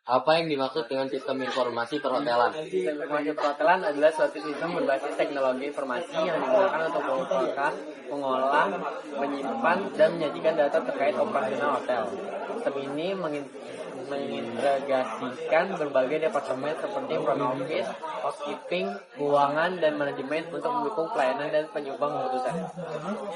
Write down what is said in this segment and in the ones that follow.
Apa yang dimaksud dengan sistem informasi perhotelan? Sistem informasi perhotelan adalah suatu sistem berbasis teknologi informasi yang digunakan untuk mengumpulkan, mengolah, menyimpan, dan menyajikan data terkait operasional hotel. Sistem ini mengintegrasikan berbagai departemen seperti front office, housekeeping, keuangan, dan manajemen untuk mendukung pelayanan dan penyumbang keputusan.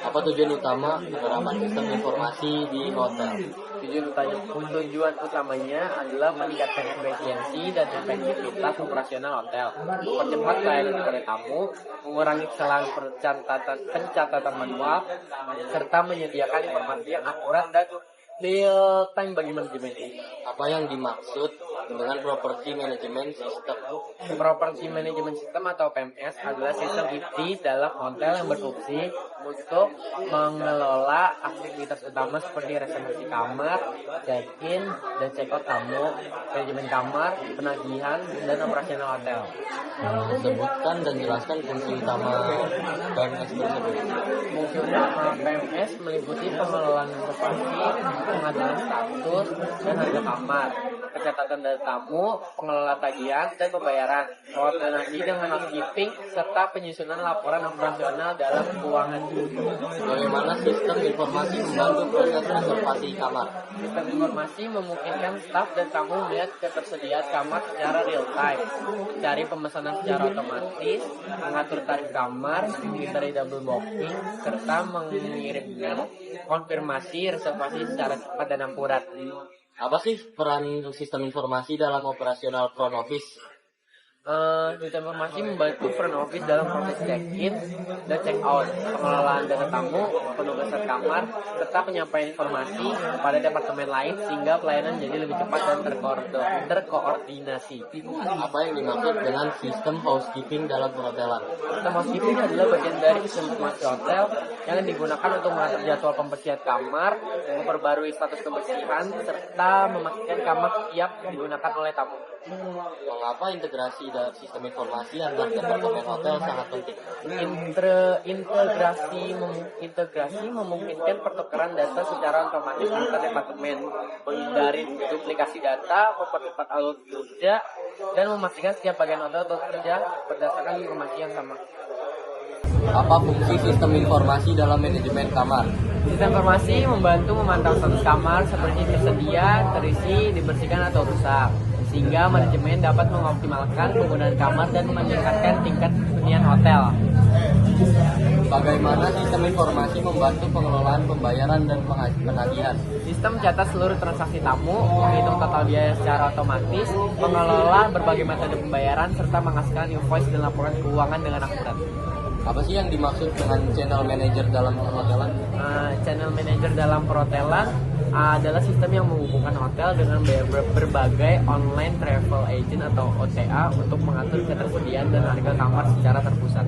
Apa tujuan utama penerapan sistem informasi di hotel? Tujuan utamanya adalah meningkatkan efisiensi dan efektivitas operasional hotel, mempercepat pelayanan kepada tamu, mengurangi kesalahan pencatatan manual, serta menyediakan informasi yang akurat dan real time bagi manajemen. Apa yang dimaksud dengan property management system? Property management system atau PMS adalah sistem IT dalam hotel yang berfungsi untuk mengelola aktivitas utama seperti reservasi kamar, check-in dan check-out tamu, manajemen kamar, penagihan, dan operasional hotel. Sebutkan dan jelaskan fungsi utama PMS tersebut. Fungsi utama PMS meliputi pengelolaan reservasi, pengaturan status dan harga kamar, pencatatan data tamu, pengelola tagihan dan pembayaran, koordinasi dengan housekeeping, serta penyusunan laporan operasional dalam keuangan. Bagaimana sistem informasi membantu proses reservasi kamar? Sistem informasi memungkinkan staf dan tamu melihat ketersediaan kamar secara real time, mencari pemesanan secara otomatis, mengatur tarif kamar, menghindari double booking, serta mengirimkan konfirmasi reservasi secara cepat dan akurat. Apa sih peran sistem informasi dalam operasional front office? Sistem informasi membantu front office dalam proses check-in dan check-out, pengelolaan data tamu, penugasan kamar, serta penyampaian informasi pada departemen lain sehingga pelayanan jadi lebih cepat dan terkoordinasi. Apa yang dimaksud dengan sistem housekeeping dalam perhotelan? Sistem housekeeping adalah bagian dari sistem informasi hotel yang digunakan untuk mengatur jadwal pembersihan kamar, memperbarui status kebersihan, serta memastikan kamar siap digunakan oleh tamu. Mengapa integrasi dan sistem informasi antar departemen hotel sangat penting? Integrasi memungkinkan pertukaran data secara otomatis antar departemen, menghindari duplikasi data, mempercepat alur kerja, dan memastikan setiap bagian hotel bekerja berdasarkan informasi yang sama. Apa fungsi sistem informasi dalam manajemen kamar? Sistem informasi membantu memantau status kamar seperti tersedia, terisi, dibersihkan atau rusak, sehingga manajemen dapat mengoptimalkan penggunaan kamar dan meningkatkan tingkat hunian hotel. Bagaimana sistem informasi membantu pengelolaan pembayaran dan penagihan? Sistem mencatat seluruh transaksi tamu, menghitung total biaya secara otomatis, mengelola berbagai metode pembayaran, serta menghasilkan invoice dan laporan keuangan dengan akurat. Apa sih yang dimaksud dengan channel manager dalam perhotelan? Channel manager dalam perhotelan adalah sistem yang menghubungkan hotel dengan berbagai online travel agent atau OTA untuk mengatur ketersediaan dan harga kamar secara terpusat.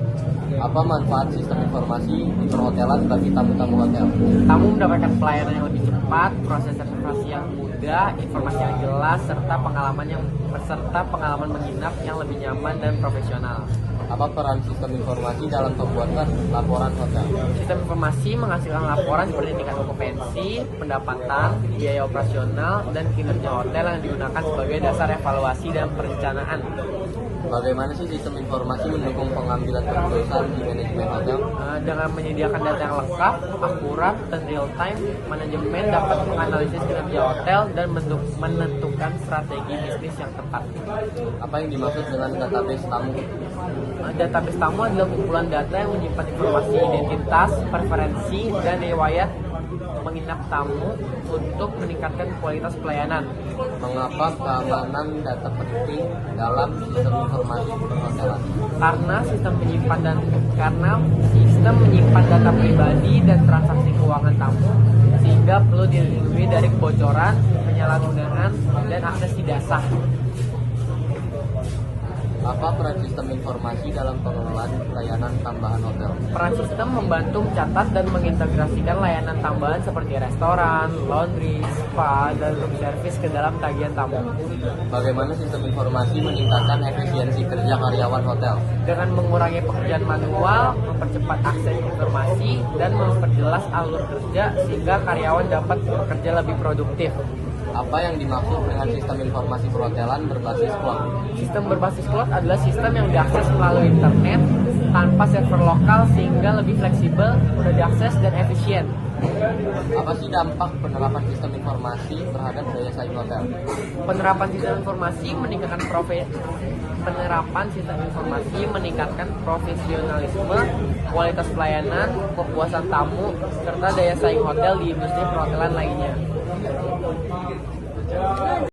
Apa manfaat sistem informasi di perhotelan bagi tamu-tamu hotel? Tamu mendapatkan pelayanan yang lebih cepat, proses reservasi yang mudah, informasi yang jelas, serta pengalaman menginap yang lebih nyaman dan profesional. Apa peran sistem informasi dalam pembuatan laporan hotel? Sistem informasi menghasilkan laporan seperti tingkat okupansi, pendapatan, biaya operasional, dan kinerja hotel yang digunakan sebagai dasar evaluasi dan perencanaan. Bagaimana sih sistem informasi mendukung pengambilan keputusan di manajemen hotel? Dengan menyediakan data yang lengkap, akurat, dan real time, manajemen dapat menganalisis kinerja hotel dan menentukan strategi bisnis yang tepat. Apa yang dimaksud dengan database tamu? Database tamu adalah kumpulan data yang menyimpan informasi identitas, preferensi, dan riwayat menginap tamu untuk meningkatkan kualitas pelayanan. Mengapa keamanan data penting dalam sistem informasi perhotelan? Karena sistem menyimpan data pribadi dan transaksi keuangan tamu, sehingga perlu dilindungi dari kebocoran, penyalahgunaan, dan akses tidak sah. Apa peran sistem informasi dalam pengelolaan layanan tambahan hotel? Peran sistem membantu mencatat dan mengintegrasikan layanan tambahan seperti restoran, laundry, spa, dan room service ke dalam tagihan tamu. Bagaimana sistem informasi meningkatkan efisiensi kerja karyawan hotel? Dengan mengurangi pekerjaan manual, mempercepat akses informasi, dan memperjelas alur kerja sehingga karyawan dapat bekerja lebih produktif. Apa yang dimaksud dengan sistem informasi perhotelan berbasis cloud? Sistem berbasis cloud adalah sistem yang diakses melalui internet tanpa server lokal sehingga lebih fleksibel, mudah diakses, dan efisien. Apa sih dampak penerapan sistem informasi terhadap daya saing hotel? Penerapan sistem informasi meningkatkan profesionalisme, kualitas pelayanan, kepuasan tamu, serta daya saing hotel di industri perhotelan lainnya.